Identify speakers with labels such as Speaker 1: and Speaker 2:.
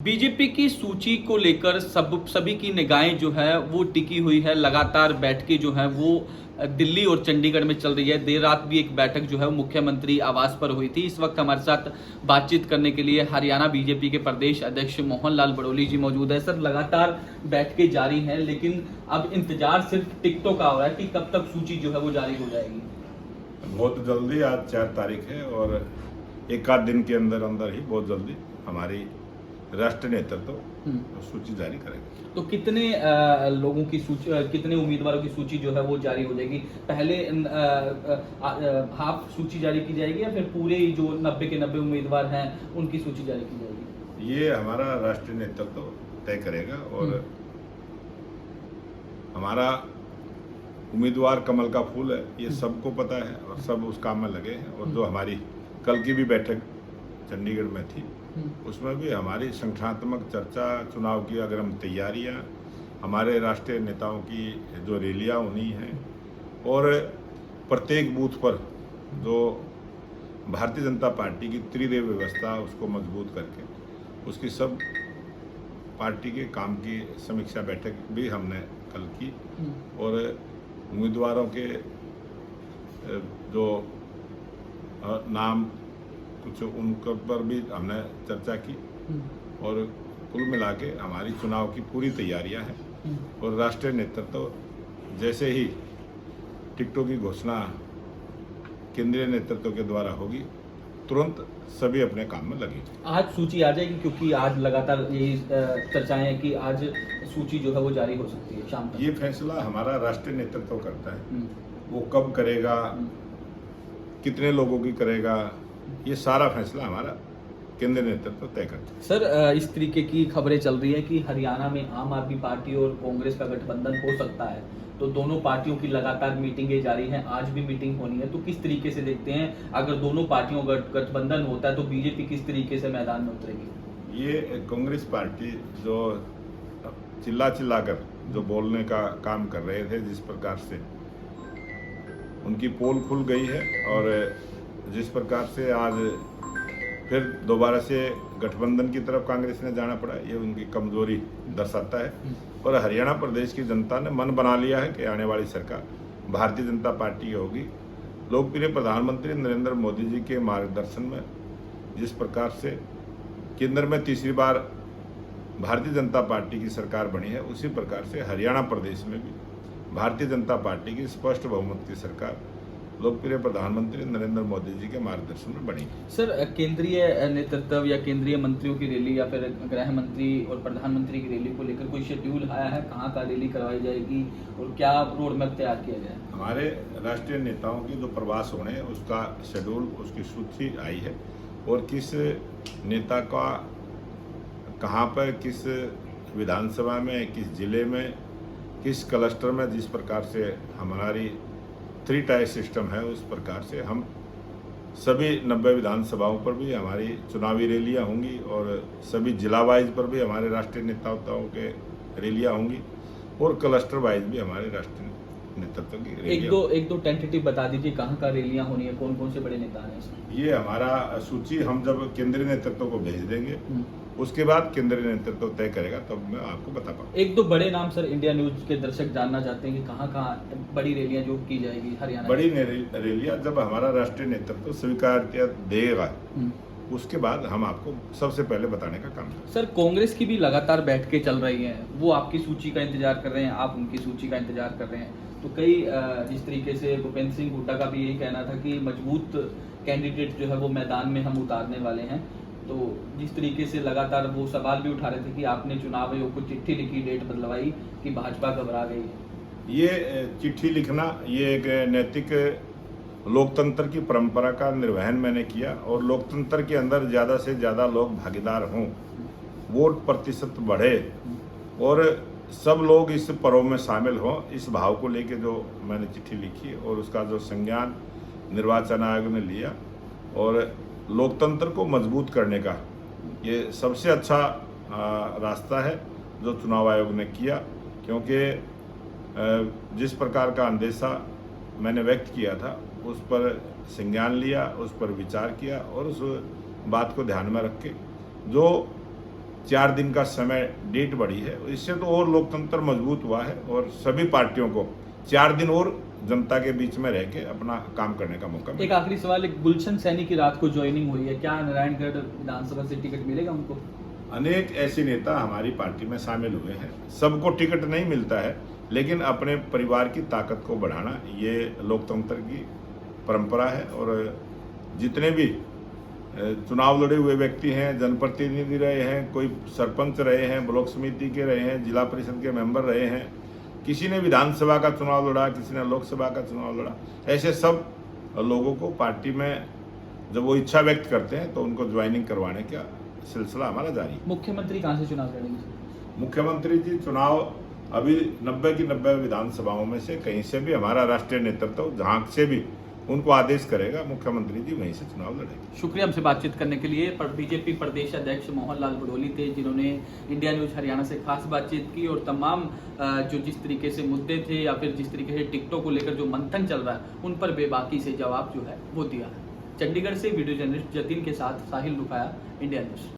Speaker 1: BJP की सूची को लेकर सभी की निगाहें जो है वो टिकी हुई है। लगातार बैठकें जो है वो दिल्ली और चंडीगढ़ में चल रही है। देर रात भी एक बैठक जो है वो मुख्यमंत्री आवास पर हुई थी। इस वक्त हमारे साथ बातचीत करने के लिए हरियाणा बीजेपी के प्रदेश अध्यक्ष मोहन लाल बड़ोली जी मौजूद है। सर, लगातार बैठकें जारी हैं, लेकिन अब इंतजार सिर्फ टिकटों का हो रहा है कि कब तक सूची जो है वो जारी हो जाएगी।
Speaker 2: बहुत जल्दी, आज 4 तारीख है और एक आध दिन के अंदर अंदर ही बहुत जल्दी हमारी राष्ट्रीय नेतृत्व सूची जारी करेगा।
Speaker 1: तो कितने लोगों की सूची, कितने उम्मीदवारों की सूची जो है वो जारी हो जाएगी? पहले हाफ सूची जारी की जाएगी या फिर पूरे जो 90 के 90 उम्मीदवार हैं उनकी सूची जारी की जाएगी?
Speaker 2: ये हमारा राष्ट्रीय नेतृत्व तय करेगा और हमारा उम्मीदवार कमल का फूल है, ये सबको पता है और सब उस काम में लगे हैं। और जो हमारी कल की भी बैठक चंडीगढ़ में थी, उसमें भी हमारी संगठनात्मक चर्चा, चुनाव की अग्रिम तैयारियां, हमारे राष्ट्रीय नेताओं की जो रैलियां होनी हैं और प्रत्येक बूथ पर जो भारतीय जनता पार्टी की त्रिदेव व्यवस्था उसको मजबूत करके उसकी सब पार्टी के काम की समीक्षा बैठक भी हमने कल की और उम्मीदवारों के जो नाम कुछ उनके पर भी हमने चर्चा की और कुल मिला के हमारी चुनाव की पूरी तैयारियां हैं। और राष्ट्रीय नेतृत्व जैसे ही टिकटों की घोषणा केंद्रीय नेतृत्व के द्वारा होगी, तुरंत सभी अपने काम में लगे।
Speaker 1: आज सूची आ जाएगी, क्योंकि आज लगातार यही चर्चाएं हैं कि आज सूची जो है वो जारी हो सकती है शाम तक।
Speaker 2: ये फैसला हमारा राष्ट्रीय नेतृत्व करता है, वो कब करेगा, कितने लोगों की करेगा, ये सारा फैसला हमारा केंद्रीय नेतृत्व तय करता है।
Speaker 1: सर, इस तरीके की खबरें चल रही है कि हरियाणा में आम आदमी पार्टी और कांग्रेस का गठबंधन हो सकता है, तो दोनों पार्टियों की लगातार मीटिंगें जारी हैं। आज भी मीटिंग होनी है, तो किस तरीके से देखते हैं अगर दोनों पार्टियों का गठबंधन होता है तो बीजेपी किस तरीके से मैदान में उतरेगी?
Speaker 2: ये कांग्रेस पार्टी जो चिल्ला कर जो बोलने का काम कर रहे थे, जिस प्रकार से उनकी पोल खुल गई है और जिस प्रकार से आज फिर दोबारा से गठबंधन की तरफ कांग्रेस ने जाना पड़ा, ये उनकी कमजोरी दर्शाता है। और हरियाणा प्रदेश की जनता ने मन बना लिया है कि आने वाली सरकार भारतीय जनता पार्टी की होगी। लोकप्रिय प्रधानमंत्री नरेंद्र मोदी जी के मार्गदर्शन में जिस प्रकार से केंद्र में तीसरी बार भारतीय जनता पार्टी की सरकार बनी है, उसी प्रकार से हरियाणा प्रदेश में भी भारतीय जनता पार्टी की स्पष्ट बहुमत की सरकार लोकप्रिय प्रधानमंत्री नरेंद्र मोदी जी के मार्गदर्शन में बनी।
Speaker 1: सर, केंद्रीय नेतृत्व या केंद्रीय मंत्रियों की रैली या फिर गृह मंत्री और प्रधानमंत्री की रैली को लेकर कोई शेड्यूल आया है? कहाँ का रैली करवाई जाएगी और क्या रोड मैप तैयार किया गया है?
Speaker 2: हमारे राष्ट्रीय नेताओं की जो प्रवास होने हैं उसका शेड्यूल, उसकी सूची आई है और किस नेता का कहाँ पर, किस विधानसभा में, किस जिले में, किस क्लस्टर में, जिस प्रकार से हमारी 3 टायर सिस्टम है, उस प्रकार से हम सभी 90 विधानसभाओं पर भी हमारी चुनावी रैलियां होंगी और सभी जिला वाइज पर भी हमारे राष्ट्रीय नेताओं के रैलियां होंगी और क्लस्टर वाइज भी हमारे राष्ट्रीय नेतृत्व की रैलियां।
Speaker 1: एक दो टेंटेटिव बता दीजिए, कहाँ का रैलियां होनी है, कौन कौन से बड़े नेता हैं इसमें?
Speaker 2: ये हमारा सूची हम जब केंद्रीय नेतृत्व को भेज देंगे, उसके बाद केंद्रीय नेतृत्व तय करेगा, तब मैं आपको बता पाऊंगा।
Speaker 1: एक दो बड़े नाम सर, इंडिया न्यूज के दर्शक जानना चाहते हैं कि कहाँ कहाँ बड़ी रैलियां जो की जाएगी हरियाणा?
Speaker 2: बड़ी रैलियां जब हमारा राष्ट्रीय नेतृत्व स्वीकार्यता देगा, उसके बाद हम आपको सबसे पहले बताने का काम है।
Speaker 1: सर, कांग्रेस की भी लगातार बैठकें चल रही हैं, वो आपकी सूची का इंतजार कर रहे हैं, आप उनकी सूची का इंतजार कर रहे हैं। तो कई जिस तरीके से भूपेंद्र सिंह हुड्डा का भी यही कहना था कि मजबूत कैंडिडेट जो है वो मैदान में हम उतारने वाले हैं। तो जिस तरीके से लगातार वो सवाल भी उठा रहे थे कि आपने चुनाव आयोग को चिट्ठी लिखी, डेट बदलवाई कि भाजपा घबरा गई है।
Speaker 2: ये चिट्ठी लिखना ये एक नैतिक लोकतंत्र की परंपरा का निर्वहन मैंने किया और लोकतंत्र के अंदर ज़्यादा से ज़्यादा लोग भागीदार हों, वोट प्रतिशत बढ़े और सब लोग इस पर्व में शामिल हों, इस भाव को लेके जो मैंने चिट्ठी लिखी और उसका जो संज्ञान निर्वाचन आयोग ने लिया और लोकतंत्र को मजबूत करने का ये सबसे अच्छा रास्ता है जो चुनाव आयोग ने किया। क्योंकि जिस प्रकार का अंदेशा मैंने व्यक्त किया था, उस पर संज्ञान लिया, उस पर विचार किया और उस बात को ध्यान में रख के जो 4 दिन का समय डेट बढ़ी है, इससे तो और लोकतंत्र मजबूत हुआ है और सभी पार्टियों को 4 दिन और जनता के बीच में रह के अपना काम करने का मौका
Speaker 1: एक
Speaker 2: मिला।
Speaker 1: आखिरी सवाल, एक गुलशन सैनी की रात को ज्वाइनिंग हुई है, क्या नारायणगढ़ विधानसभा से टिकट मिलेगा उनको?
Speaker 2: अनेक ऐसे नेता हमारी पार्टी में शामिल हुए हैं, सबको टिकट नहीं मिलता है, लेकिन अपने परिवार की ताकत को बढ़ाना ये लोकतंत्र की परंपरा है। और जितने भी चुनाव लड़े हुए व्यक्ति हैं, जनप्रतिनिधि रहे हैं, कोई सरपंच रहे हैं, ब्लॉक समिति के रहे हैं, जिला परिषद के मेंबर रहे हैं, किसी ने विधानसभा का चुनाव लड़ा, किसी ने लोकसभा का चुनाव लड़ा, ऐसे सब लोगों को पार्टी में जब वो इच्छा व्यक्त करते हैं तो उनको ज्वाइनिंग करवाने का सिलसिला हमारा जारी है।
Speaker 1: मुख्यमंत्री कहाँ से चुनाव लड़ेंगे?
Speaker 2: मुख्यमंत्री जी चुनाव अभी 90 की 90 विधानसभाओं में से कहीं से भी हमारा राष्ट्रीय नेतृत्व जहाँ से भी उनको आदेश करेगा, मुख्यमंत्री जी वहीं से चुनाव लड़ेंगे।
Speaker 1: शुक्रिया हमसे बातचीत करने के लिए। पर बीजेपी प्रदेश अध्यक्ष मोहन लाल भड़ोली थे, जिन्होंने इंडिया न्यूज हरियाणा से खास बातचीत की और तमाम जो जिस तरीके से मुद्दे थे या फिर जिस तरीके से टिकटों को लेकर जो मंथन चल रहा है उन पर बेबाकी से जवाब जो है वो दिया है। चंडीगढ़ से वीडियो जर्नलिस्ट जतिन के साथ साहिल रुकाया, इंडिया न्यूज।